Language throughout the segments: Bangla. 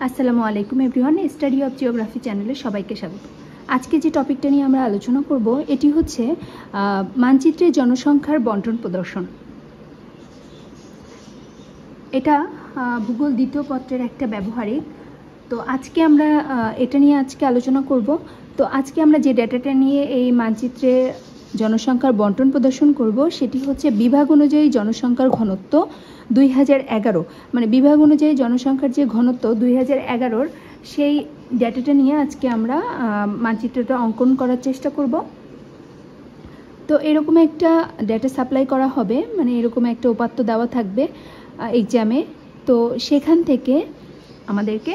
আসসালামু আলাইকুম এভরিওয়ান, স্টাডি অফ জিওগ্রাফি চ্যানেলে সবাইকে স্বাগত। আজকে যে টপিকটা নিয়ে আমরা আলোচনা করব এটি হচ্ছে মানচিত্রে জনসংখ্যার বন্টন প্রদর্শন। এটা ভূগোল দ্বিতীয় পত্রের একটা ব্যবহারিক। তো আজকে আমরা এটা নিয়ে আলোচনা করব। তো আজকে আমরা যে ডেটাটা নিয়ে এই মানচিত্রে জনসংখ্যার বন্টন প্রদর্শন করব সেটি হচ্ছে বিভাগ অনুযায়ী জনসংখ্যার ঘনত্ব 2011, মানে বিভাগ অনুযায়ী জনসংখ্যার যে ঘনত্ব 2011 সেই ডেটাটা নিয়ে আজকে আমরা মানচিত্রটা অঙ্কন করার চেষ্টা করব। তো এরকম একটা ডেটা সাপ্লাই করা হবে, মানে এরকম একটা উপাত্ত দেওয়া থাকবে এক্সামে। তো সেখান থেকে আমাদেরকে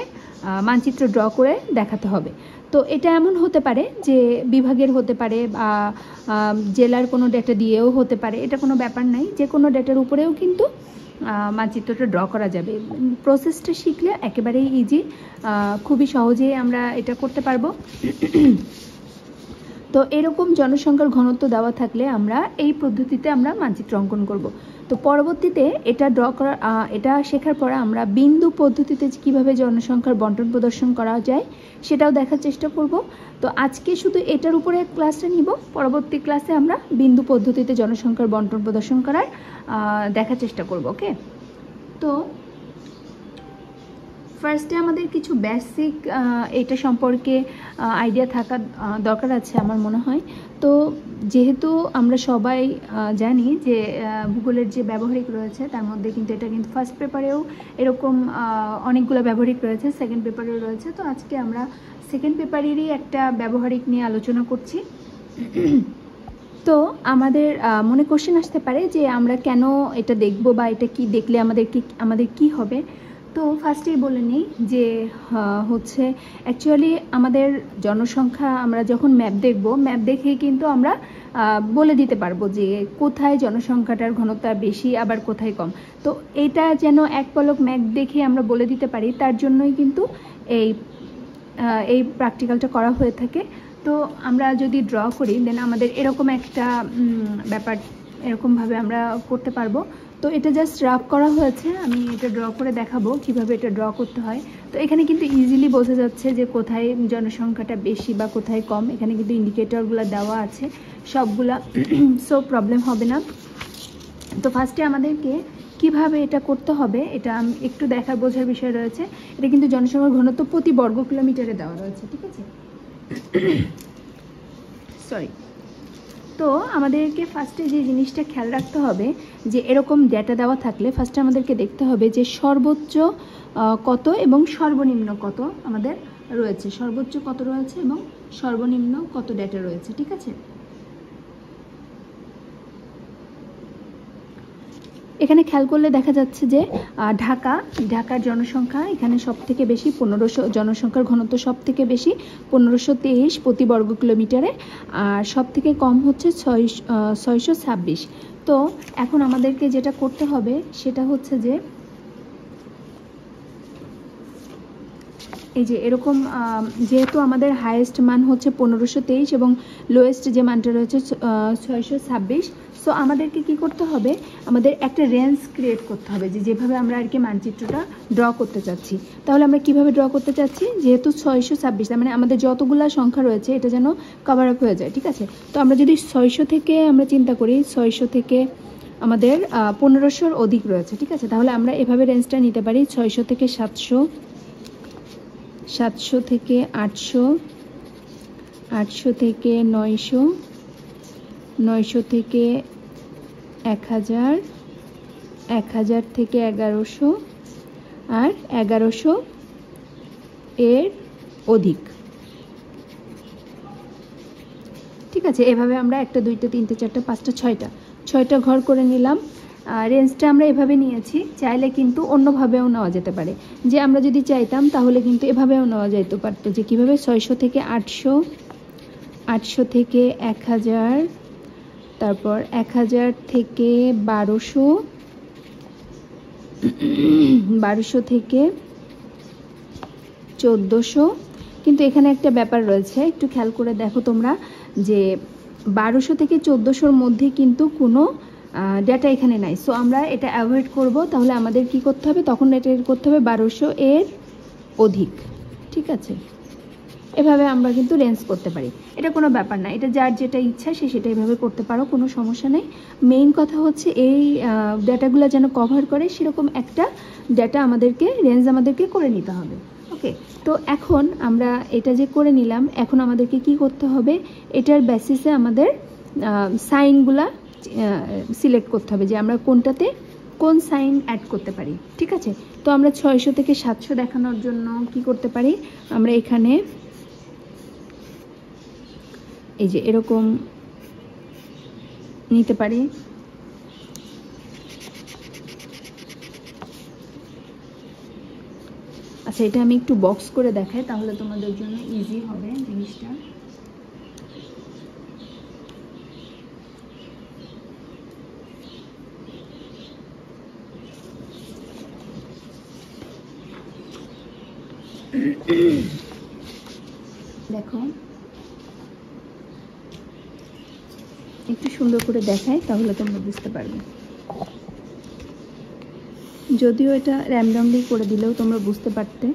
মানচিত্র ড্র করে দেখাতে হবে। তো এটা এমন হতে পারে যে বিভাগের হতে পারে বা জেলার কোনো ডেটা দিয়েও হতে পারে, এটা কোনো ব্যাপার নাই। যে কোনো ডেটার উপরেও কিন্তু মানচিত্রটা ড্র করা যাবে। প্রসেসটা শিখলে একেবারেই ইজি, খুবই সহজেই আমরা এটা করতে পারবো। তো এরকম জনসংখ্যার ঘনত্ব দেওয়া থাকলে আমরা এই পদ্ধতিতে আমরা মানচিত্র অঙ্কন করব। তো পরবর্তীতে এটা শেখার পর আমরা বিন্দু পদ্ধতিতে কিভাবে জনসংখ্যার বন্টন প্রদর্শন করা যায় সেটাও দেখার চেষ্টা করব। তো আজকে শুধু এটার উপরে ক্লাসটা নিব, পরবর্তী ক্লাসে আমরা বিন্দু পদ্ধতিতে জনসংখ্যার বন্টন প্রদর্শন করার দেখার চেষ্টা করব। ওকে, তো ফার্স্টে আমাদের কিছু বেসিক এটা সম্পর্কে আইডিয়া থাকা দরকার আছে আমার মনে হয়। তো যেহেতু আমরা সবাই জানি যে ভূগোলের যে ব্যবহারিক রয়েছে তার মধ্যে কিন্তু এটা কিন্তু ফার্স্ট পেপারেও এরকম অনেকগুলো ব্যবহারিক রয়েছে, সেকেন্ড পেপারেও রয়েছে। তো আজকে আমরা সেকেন্ড পেপারেরই একটা ব্যবহারিক নিয়ে আলোচনা করছি। তো আমাদের মনে কোশ্চেন আসতে পারে যে আমরা কেন এটা দেখব বা এটা কি দেখলে আমাদের কি হবে। তো ফার্স্টেই বলে নিই যে হচ্ছে অ্যাকচুয়ালি আমাদের জনসংখ্যা আমরা যখন ম্যাপ দেখব, ম্যাপ দেখেই কিন্তু আমরা বলে দিতে পারবো যে কোথায় জনসংখ্যাটার ঘনত্ব বেশি আবার কোথায় কম। তো এটা যেন এক পলক ম্যাপ দেখে আমরা বলে দিতে পারি, তার জন্যই কিন্তু এই প্র্যাকটিক্যালটা করা হয়ে থাকে। তো আমরা যদি ড্র করি দেন আমাদের এরকম একটা ব্যাপার এরকমভাবে আমরা করতে পারবো। তো এটা জাস্ট রাফ করা হয়েছে, আমি এটা ড্র করে দেখাবো কিভাবে এটা ড্র করতে হয়। তো এখানে কিন্তু ইজিলি বোঝা যাচ্ছে যে কোথায় জনসংখ্যাটা বেশি বা কোথায় কম। এখানে কিন্তু ইন্ডিকেটরগুলো দেওয়া আছে সবগুলা, সো প্রবলেম হবে না। তো ফার্স্টে আমাদেরকে কিভাবে এটা করতে হবে এটা আমি একটু দেখার বোঝার বিষয় রয়েছে। এটা কিন্তু জনসংখ্যার ঘনত্ব প্রতি বর্গ কিলোমিটারে দেওয়া রয়েছে, ঠিক আছে? সরি। তো আমাদেরকে ফার্স্টে যে জিনিসটা খেয়াল রাখতে হবে যে এরকম ডেটা দেওয়া থাকলে ফার্স্টে আমাদেরকে দেখতে হবে যে সর্বোচ্চ কত এবং সর্বনিম্ন কত আমাদের রয়েছে, সর্বোচ্চ কত রয়েছে এবং সর্বনিম্ন কত ডেটা রয়েছে, ঠিক আছে? এখানে খেয়াল করলে দেখা যাচ্ছে যে ঢাকার জনসংখ্যা এখানে সব থেকে বেশি 1500, জনসংখ্যার ঘনত্ব সব থেকে বেশি 1523 প্রতি বর্গ কিলোমিটারে, আর সব থেকে কম হচ্ছে 626। তো এখন আমাদেরকে যেটা করতে হবে সেটা হচ্ছে যে এই যে এরকম যেহেতু আমাদের হাইয়েস্ট মান হচ্ছে 1523 এবং লোয়েস্ট যে মানটা রয়েছে 626। সো আমাদেরকে কি করতে হবে, আমাদের একটা রেঞ্জ ক্রিয়েট করতে হবে যে যেভাবে আমরা আর কি মানচিত্রটা ড্র করতে চাচ্ছি। তাহলে আমরা কিভাবে ড্র করতে চাচ্ছি, যেহেতু 626 মানে আমাদের যতগুলা সংখ্যা রয়েছে এটা যেন কভার আপ হয়ে যায়, ঠিক আছে? তো আমরা যদি 600 থেকে আমরা চিন্তা করি, 600 থেকে আমাদের 1500-র অধিক রয়েছে, ঠিক আছে? তাহলে আমরা এভাবে রেঞ্জটা নিতে পারি 600 থেকে 700, 700 থেকে 800, 800 থেকে 900, 900 থেকে 1000, 1000 থেকে 1100 আর 1100 এর অধিক, ঠিক আছে? এভাবে আমরা 1, 2, 3, 4, 5, 6টা ঘর করে নিলাম। রেঞ্জটা আমরা এভাবে নিয়েছি, চাইলে কিন্তু অন্যভাবেও নেওয়া যেতে পারে। যে আমরা যদি চাইতাম তাহলে কিন্তু এভাবেও নেওয়া যেতে পারতো, যে কীভাবে 600 থেকে 800, 800 থেকে 1000, তারপর 1000 থেকে 1200, 1200 থেকে 1400। কিন্তু এখানে একটা ব্যাপার রয়েছে, একটু খেয়াল করে দেখো তোমরা যে 1200 থেকে 1400-র মধ্যে কিন্তু কোনো ডেটা এখানে নাই। সো আমরা এটা অ্যাভয়েড করব। তাহলে আমাদের কি করতে হবে, তখন এটা করতে হবে 1200 এর অধিক। ঠিক আছে, এভাবে আমরা কিন্তু রেঞ্জ করতে পারি, এটা কোনো ব্যাপার না, এটা যার যেটা ইচ্ছা সে সেটা এভাবে করতে পারো, কোনো সমস্যা নেই। মেইন কথা হচ্ছে এই ডেটাগুলো যেন কভার করে সেরকম একটা ডেটা আমাদেরকে রেঞ্জ আমাদেরকে করে নিতে হবে। ওকে, তো এখন আমরা এটা যে করে নিলাম, এখন আমাদেরকে কি করতে হবে, এটার বেসিসে আমাদের সাইনগুলা সিলেক্ট করতে হবে যে আমরা কোনটাতে কোন সাইন অ্যাড করতে পারি। ঠিক আছে, তো আমরা 600 থেকে 700 দেখানোর জন্য কি করতে পারি, আমরা এখানে এই যে এরকম নিতে পারি। আচ্ছা, এটা আমি একটু বক্স করে দেখাই, তাহলে তোমাদের জন্য ইজি হবে জিনিসটা। দেখো, একটু সুন্দর করে দেখাই তাহলে তোমরা বুঝতে পারবে। যদিও এটা র্যান্ডমলি করে দিলেও তোমরা বুঝতে পারতে,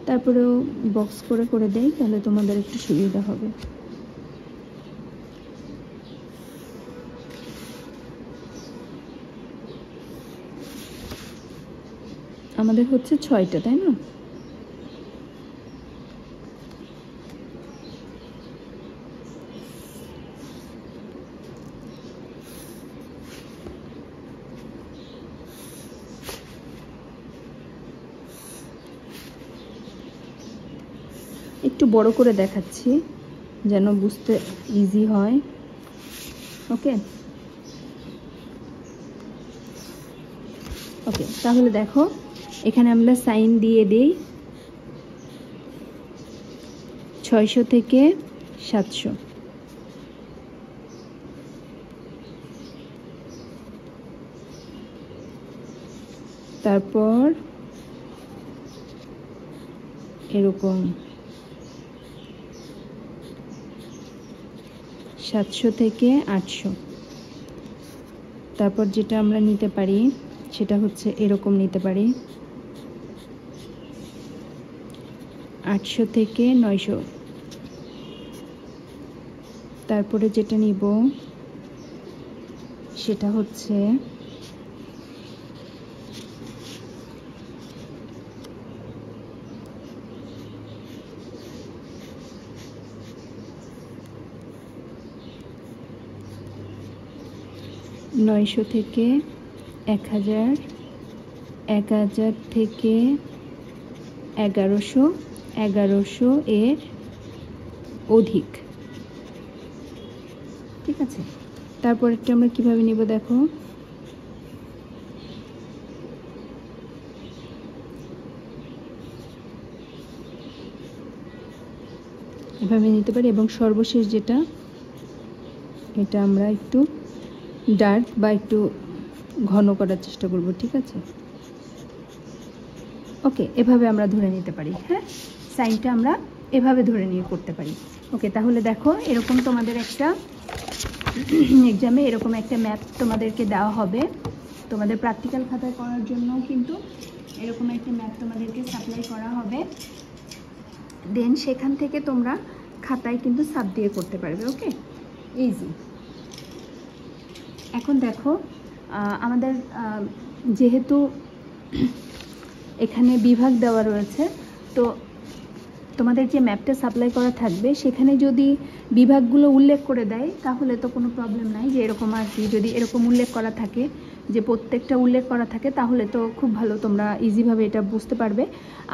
তারপরেও বক্স করে করে দেই তাহলে তোমাদের একটু সুবিধা হবে। আমাদের হচ্ছে 6টা, তাই না? একটু বড় করে দেখাচ্ছি যেন বুঝতে ইজি হয়। ওকে ওকে, তাহলে দেখো এখানে আমরা সাইন দিয়ে দিই 600 থেকে 700। তারপর এরকম 700 থেকে 800। তারপর যেটা আমরা নিতে পারি সেটা হচ্ছে এরকম নিতে পারি 800 থেকে 900। তারপরে যেটা নিব সেটা হচ্ছে 900 থেকে 1000, 1000 থেকে 1100, 1100 এর অধিক। ঠিক আছে, তারপরেরটা আমরা কিভাবে নিব দেখো, এভাবে নিতে পারি। এবং সর্বশেষ যেটা, এটা আমরা একটু ডার্ক বা একটু ঘন করার চেষ্টা করব। ঠিক আছে, ওকে, এভাবে আমরা ধরে নিতে পারি। হ্যাঁ, সাইনটা আমরা এভাবে ধরে নিয়ে করতে পারি। ওকে, তাহলে দেখো এরকম তোমাদের একটা এক্সামে এরকম একটা ম্যাপ তোমাদেরকে দেওয়া হবে, তোমাদের প্র্যাকটিক্যাল খাতায় করার জন্য কিন্তু এরকম একটা ম্যাপ তোমাদেরকে সাপ্লাই করা হবে। দেন সেখান থেকে তোমরা খাতায় কিন্তু সাব দিয়ে করতে পারবে। ওকে, ইজি। এখন দেখো আমাদের যেহেতু এখানে বিভাগ দেওয়া রয়েছে, তো তোমাদের যে ম্যাপটা সাপ্লাই করা থাকবে সেখানে যদি বিভাগগুলো উল্লেখ করে দেয় তাহলে তো কোনো প্রবলেম নাই, যে এরকম আর কি যদি এরকম উল্লেখ করা থাকে, যে প্রত্যেকটা উল্লেখ করা থাকে, তাহলে তো খুব ভালো, তোমরা ইজিভাবে এটা বুঝতে পারবে।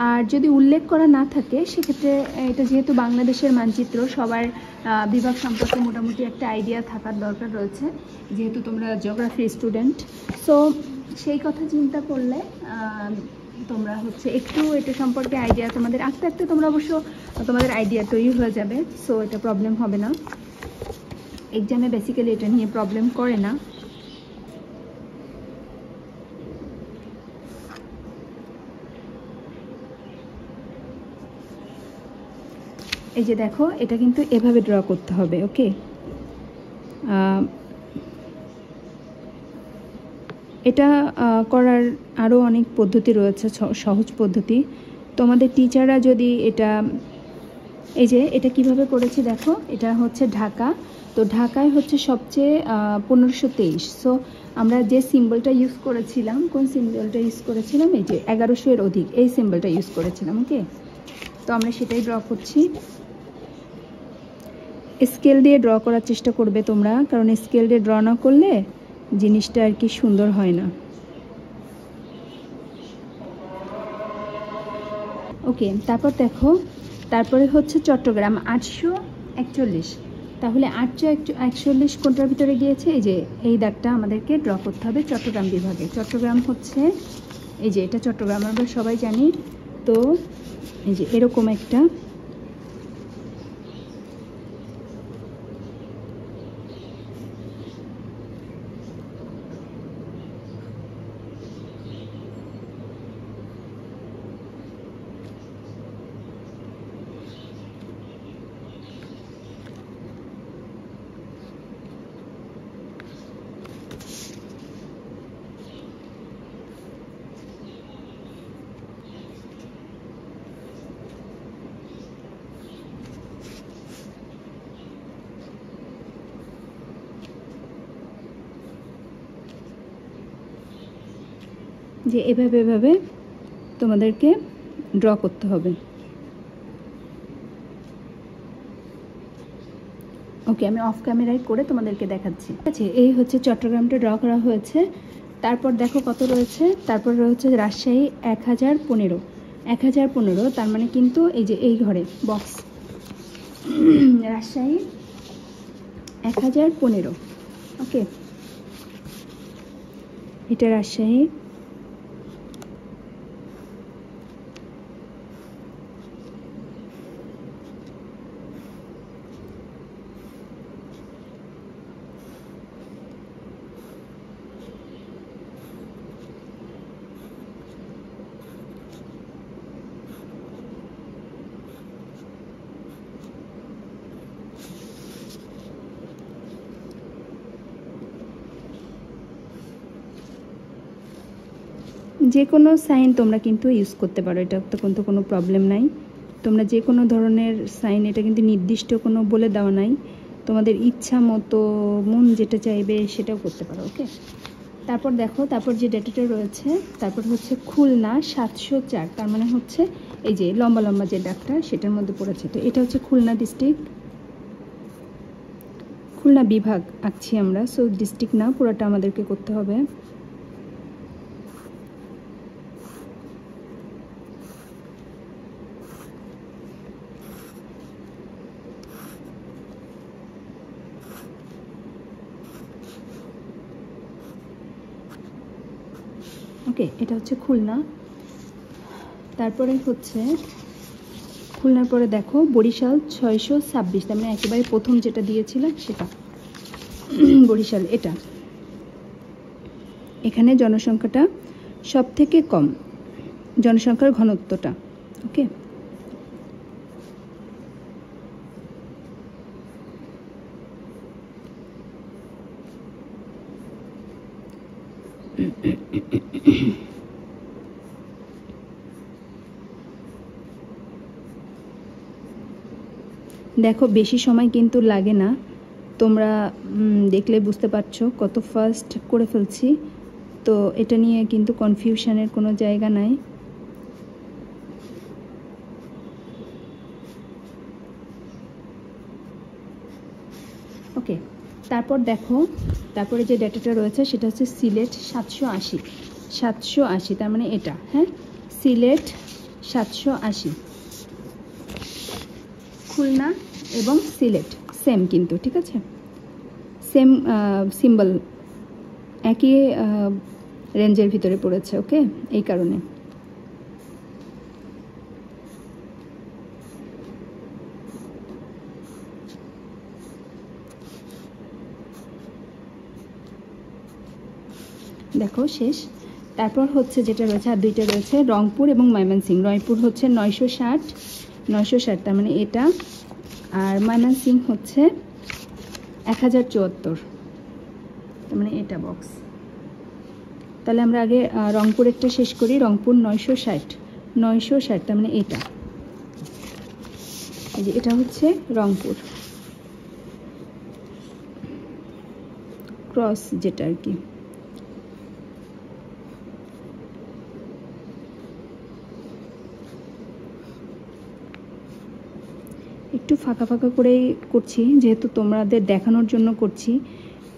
আর যদি উল্লেখ করা না থাকে সেক্ষেত্রে এটা যেহেতু বাংলাদেশের মানচিত্র, সবার বিভাগ সম্পর্কে মোটামুটি একটা আইডিয়া থাকার দরকার রয়েছে, যেহেতু তোমরা জিওগ্রাফি স্টুডেন্ট। সো সেই কথা চিন্তা করলে তোমরা হচ্ছে একটু এটা সম্পর্কে আইডিয়া তোমাদের আস্তে আস্তে তোমরা অবশ্য তোমাদের আইডিয়া তৈরি হয়ে যাবে। সো এটা প্রবলেম হবে না, এক্সামে বেসিক্যালি এটা নিয়ে প্রবলেম করে না। এই যে দেখো, এটা কিন্তু এভাবে ড্র করতে হবে। ওকে, এটা করার আরও অনেক পদ্ধতি রয়েছে, সহজ পদ্ধতি। তোমাদের টিচাররা যদি এটা, এই যে এটা কিভাবে করেছি দেখো, এটা হচ্ছে ঢাকা, তো ঢাকায় হচ্ছে সবচেয়ে 1523। সো আমরা যে সিম্বলটা ইউজ করেছিলাম, কোন সিম্বলটা ইউজ করেছিলাম, এই যে 1100 এর অধিক, এই সিম্বলটা ইউজ করেছিলাম। ওকে, তো আমরা সেটাই ড্র করছি। স্কেল দিয়ে ড্র করার চেষ্টা করবে তোমরা, কারণ স্কেল দিয়ে ড্র না করলে জিনিসটা আর কি সুন্দর হয় না। ওকে, তারপর দেখো, তারপরে হচ্ছে চট্টগ্রাম 841। তাহলে 841 কোনটার ভিতরে গিয়েছে, এই যে এই দাগটা আমাদেরকে ড্র করতে হবে চট্টগ্রাম বিভাগে। চট্টগ্রাম হচ্ছে এই যে এটা চট্টগ্রাম, আমরা সবাই জানি। তো এই যে এরকম একটা যে এভাবে এভাবে তোমাদেরকে ড্র করতে হবে। ওকে, আমি অফ ক্যামেরায় করে তোমাদেরকে দেখাচ্ছি। ঠিক আছে, এই হচ্ছে চট্টগ্রামটা ড্র করা হয়েছে। তারপর দেখো কত রয়েছে, তারপর রয়েছে রাজশাহী 1015। 1015, তার মানে কিন্তু এই যে এই ঘরে বক্স, রাজশাহী 1015। ওকে, এটা রাজশাহী। যে কোনো সাইন তোমরা কিন্তু ইউজ করতে পারো, এটা তো কিন্তু কোনো প্রবলেম নাই। তোমরা যে কোনো ধরনের সাইন, এটা কিন্তু নির্দিষ্ট কোনো বলে দেওয়া নাই, তোমাদের ইচ্ছা মতো মন যেটা চাইবে সেটাও করতে পারো। ওকে, তারপর দেখো, তারপর যে ডেটাটা রয়েছে, তারপর হচ্ছে খুলনা 704, তার মানে হচ্ছে এই যে লম্বা লম্বা যে ডাকটা সেটার মধ্যে পড়েছে। তো এটা হচ্ছে খুলনা ডিস্ট্রিক্ট, খুলনা বিভাগ আঁকছি আমরা। সো ডিস্ট্রিক্ট না, পুরোটা আমাদেরকে করতে হবে। ওকে, এটা হচ্ছে খুলনা। তারপরে হচ্ছে খুলনার পরে দেখো বরিশাল 626, তার মানে একেবারে প্রথম যেটা দিয়েছিলাম সেটা বরিশাল। এটা এখানে জনসংখ্যাটা সব থেকে কম, জনসংখ্যার ঘনত্বটা। ওকে, দেখো বেশি সময় কিন্তু লাগে না, তোমরা দেখলে বুঝতে পারছো কত ফাস্ট করে ফেলছি। তো এটা নিয়ে কিন্তু কনফিউশনের কোনো জায়গা নাই। ওকে, তারপর দেখো, তারপরে যে ডেটাটা রয়েছে সেটা হচ্ছে সিলেট 780, তার মানে এটা, হ্যাঁ, সিলেট 780। খুলনা এবং সিলেট সেম কিন্তু, ঠিক আছে, সেম সিম্বল, একই রেঞ্জের ভিতরে পড়েছে। ওকে, এই কারণে দেখো শেষ। তারপর হচ্ছে যেটা রয়েছে, আর দুইটা রয়েছে, রংপুর এবং ময়মনসিংহ। রংপুর হচ্ছে 960, তার মানে এটা, আর ময়মনসিংহ হচ্ছে 1074, তার মানে এটা বক্স। তাহলে আমরা আগে রংপুরেরটা শেষ করি। রংপুর 960, 960, তার মানে এটা, এই যে এটা হচ্ছে রংপুর ক্রস, যেটা আর কি। একটু ফাঁকা ফাঁকা করেই করছি, যেহেতু তোমাদের দেখানোর জন্য করছি।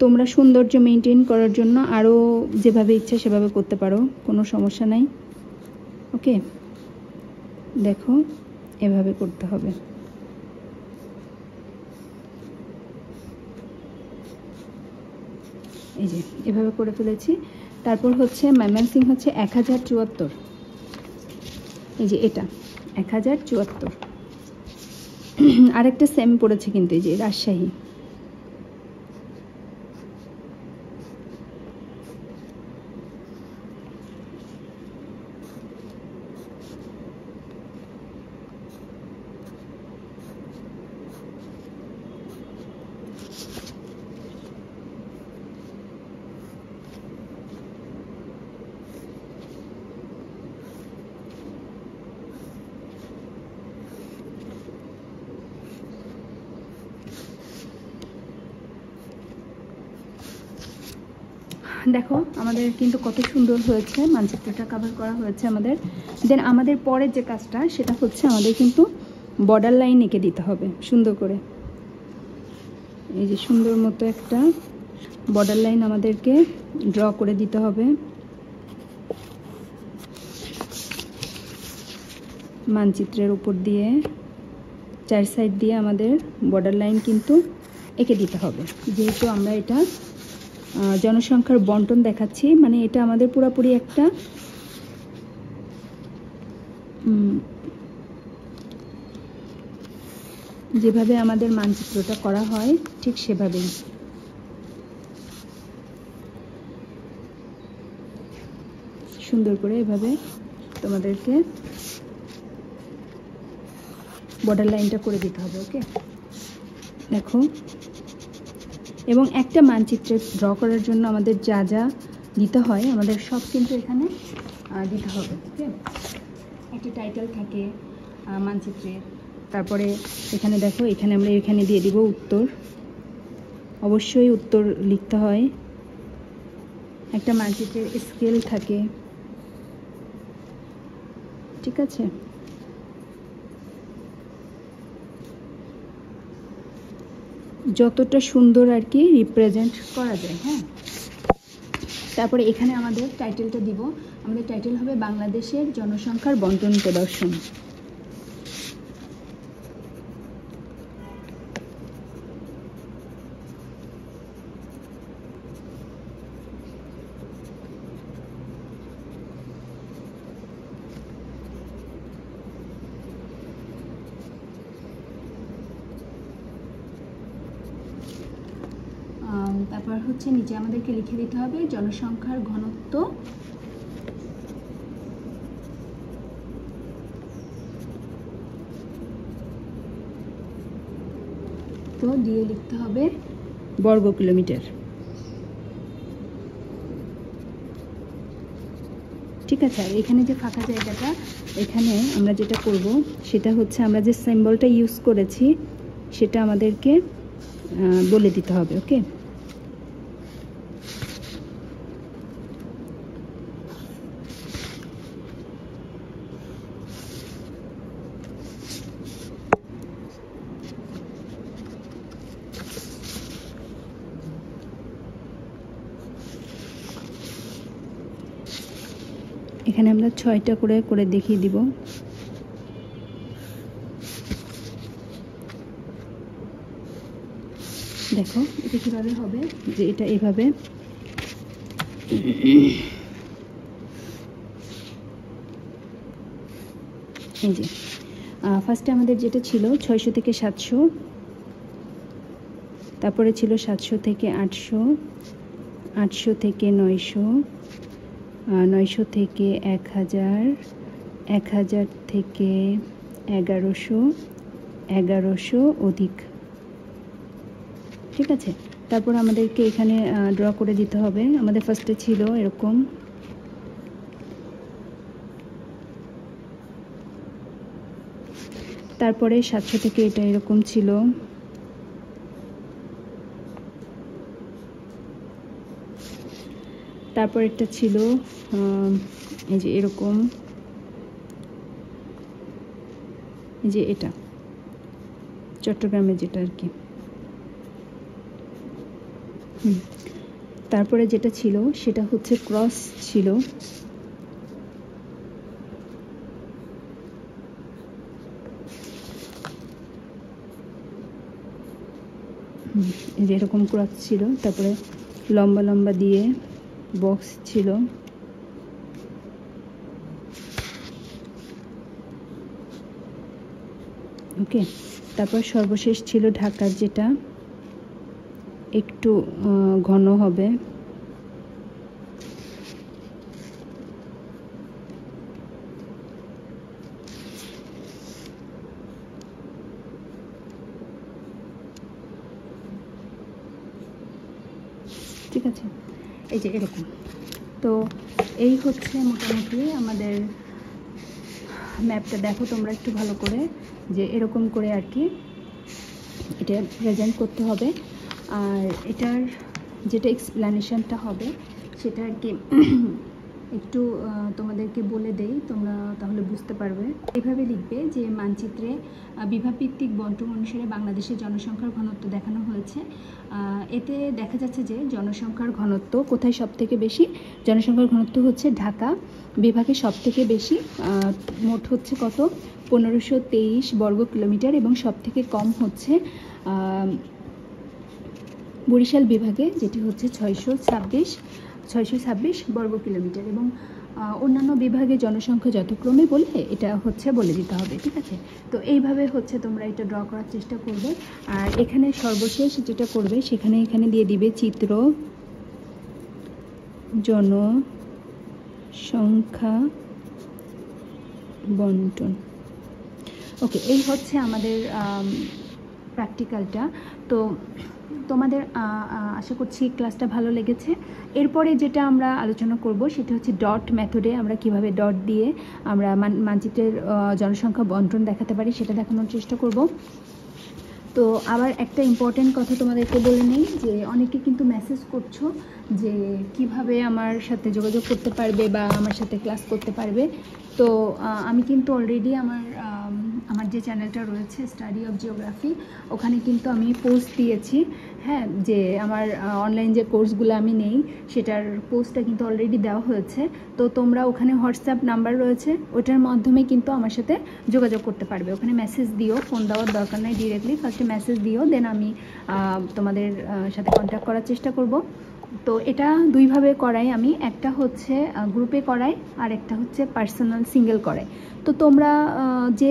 তোমরা সৌন্দর্য মেনটেন করার জন্য আরও যেভাবে ইচ্ছা সেভাবে করতে পারো, কোনো সমস্যা নাই। ওকে, দেখো এভাবে করতে হবে। এই যে এভাবে করে ফেলেছি। তারপর হচ্ছে ময়মনসিংহ হচ্ছে 1074, এই যে এটা 1074। আরেকটা সেম পড়েছে কিন্তু, এই যে রাজশাহী। দেখো আমাদের কিন্তু কত সুন্দর হয়েছে, মানচিত্রটা কভার করা হয়েছে আমাদের। দেন আমাদের পরের যে কাজটা সেটা হচ্ছে আমাদের কিন্তু বর্ডার লাইন এঁকে দিতে হবে সুন্দর করে। এই যে সুন্দর মতো একটা বর্ডার লাইন আমাদেরকে ড্র করে দিতে হবে। মানচিত্রের উপর দিয়ে 4 সাইড দিয়ে আমাদের বর্ডার লাইন কিন্তু এঁকে দিতে হবে। যেহেতু আমরা এটা জনসংখ্যার বন্টন দেখাচ্ছি, মানে এটা আমাদের পুরোপুরি একটা যেভাবে আমাদের মানচিত্রটা করা হয় ঠিক সেভাবেই। সুন্দর করে এভাবে তোমাদেরকে বর্ডার লাইনটা করে দিতে হবে। ওকে, দেখো। এবং একটা মানচিত্রে ড্র করার জন্য আমাদের যা যা দিতে হয় আমাদের সব কিন্তু এখানে দিতে হবে। ওকে, একটা টাইটেল থাকে মানচিত্রে, তারপরে এখানে দেখো এখানে আমরা এখানে দিয়ে দিব উত্তর, অবশ্যই উত্তর লিখতে হয়। একটা মানচিত্রের স্কেল থাকে, ঠিক আছে। যতটা সুন্দর আর কি রিপ্রেজেন্ট করা যায়। হ্যাঁ, তারপরে এখানে আমাদের টাইটেলটা দিব। আমাদের টাইটেল হবে বাংলাদেশের জনসংখ্যার বন্টন প্রদর্শন। তারপর হচ্ছে নিচে আমাদেরকে লিখে দিতে হবে জনসংখ্যার ঘনত্ব তো দিয়ে লিখতে হবে বর্গ কিলোমিটার। ঠিক আছে। আর এখানে যে ফাঁকা জায়গাটা, এখানে আমরা যেটা করব সেটা হচ্ছে আমরা যে সিম্বলটা ইউজ করেছি সেটা আমাদেরকে বলে দিতে হবে। ওকে, এখানে আমরা 6টা করে দেখিয়ে দিব। দেখো এটা কিভাবে হবে, যে এটা এভাবে এই যে ফার্স্টে আমাদের যেটা ছিল 600 থেকে 700, তারপরে ছিল 700 থেকে 800, 800 থেকে 900, 900 থেকে 1000, 1000 থেকে 1100, 1100 অধিক। ঠিক আছে। তারপর আমাদেরকে এখানে ড্র করে দিতে হবে। আমাদের ফার্স্টে ছিল এরকম, তারপরে 700 থেকে এটা এরকম ছিল, তারপর একটা ছিল এই যে এরকম, এই যে এটা চট্টগ্রামে যেটা আর কি। তারপরে যেটা ছিল সেটা হচ্ছে ক্রস ছিল, এই যে এরকম ক্রস ছিল। তারপরে লম্বা লম্বা দিয়ে বক্স ছিল, ওকে। তারপর সর্বশেষ ছিল ঢাকার, যেটা একটু ঘন হবে, ঠিক আছে। এই যে এরকম। তো এই হচ্ছে মোটামুটি আমাদের ম্যাপটা। দেখো তোমরা একটু ভালো করে, যে এরকম করে আর কি এটা প্রেজেন্ট করতে হবে। আর এটার যেটা এক্সপ্লেনেশনটা হবে সেটা আর কি একটু তোমাদেরকে বলে দেই, তোমরা তাহলে বুঝতে পারবে। এভাবে লিখবে যে মানচিত্রে বিভাগভিত্তিক বন্টন অনুসারে বাংলাদেশের জনসংখ্যার ঘনত্ব দেখানো হয়েছে। এতে দেখা যাচ্ছে যে জনসংখ্যার ঘনত্ব কোথায় সব থেকে বেশি? জনসংখ্যার ঘনত্ব হচ্ছে ঢাকা বিভাগে সব থেকে বেশি, মোট হচ্ছে কত? 1523 বর্গ কিলোমিটার, এবং সব থেকে কম হচ্ছে বরিশাল বিভাগে, যেটি হচ্ছে 626 বর্গ কিলোমিটার। এবং অন্যান্য বিভাগে জনসংখ্যা যথাক্রমে বলে এটা হচ্ছে বলে দিতে হবে, ঠিক আছে। তো এইভাবে হচ্ছে তোমরা এটা ড্র করার চেষ্টা করবে। আর এখানে সর্বশেষ যেটা করবে এখানে দিয়ে দিবে চিত্র জনসংখ্যা বন্টন। ওকে, এই হচ্ছে আমাদের প্র্যাকটিক্যালটা। তো তোমাদের আশা করছি ক্লাসটা ভালো লেগেছে। এরপরে যেটা আমরা আলোচনা করব সেটা হচ্ছে ডট মেথডে আমরা কিভাবে ডট দিয়ে আমরা মানচিত্রের জনসংখ্যা বন্টন দেখাতে পারি সেটা দেখানোর চেষ্টা করব। তো আবার একটা ইম্পর্টেন্ট কথা তোমাদেরকে বলে নেই, যে অনেকে কিন্তু মেসেজ করছো যে কিভাবে আমার সাথে যোগাযোগ করতে পারবে বা আমার সাথে ক্লাস করতে পারবে। তো আমি কিন্তু অলরেডি আমার যে চ্যানেলটা রয়েছে স্টাডি অফ জিওগ্রাফি, ওখানে কিন্তু আমি পোস্ট দিয়েছি, হ্যাঁ, যে আমার অনলাইন যে কোর্সগুলো আমি নেই সেটার পোস্টটা কিন্তু অলরেডি দেওয়া হয়েছে। তো তোমরা ওখানে হোয়াটসঅ্যাপ নাম্বার রয়েছে, ওটার মাধ্যমে কিন্তু আমার সাথে যোগাযোগ করতে পারবে। ওখানে মেসেজ দিও, ফোন দেওয়ার দরকার নাই, ডিরেক্টলি ফার্স্টে মেসেজ দিও, দেন আমি তোমাদের সাথে কন্ট্যাক্ট করার চেষ্টা করব। তো এটা দুইভাবে করাই আমি, একটা হচ্ছে গ্রুপে করাই আর একটা হচ্ছে পার্সোনাল সিঙ্গেল করাই। তো তোমরা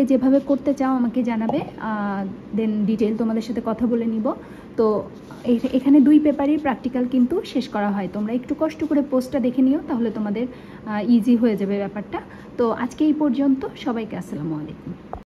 যেভাবে করতে চাও আমাকে জানাবে, দেন ডিটেল তোমাদের সাথে কথা বলে নিব। তো এখানে 2 পেপারই প্র্যাকটিক্যাল কিন্তু শেষ করা হয়। তোমরা একটু কষ্ট করে পোস্টটা দেখে নিও, তাহলে তোমাদের ইজি হয়ে যাবে ব্যাপারটা। তো আজকে এই পর্যন্ত, সবাইকে আসসালামু আলাইকুম।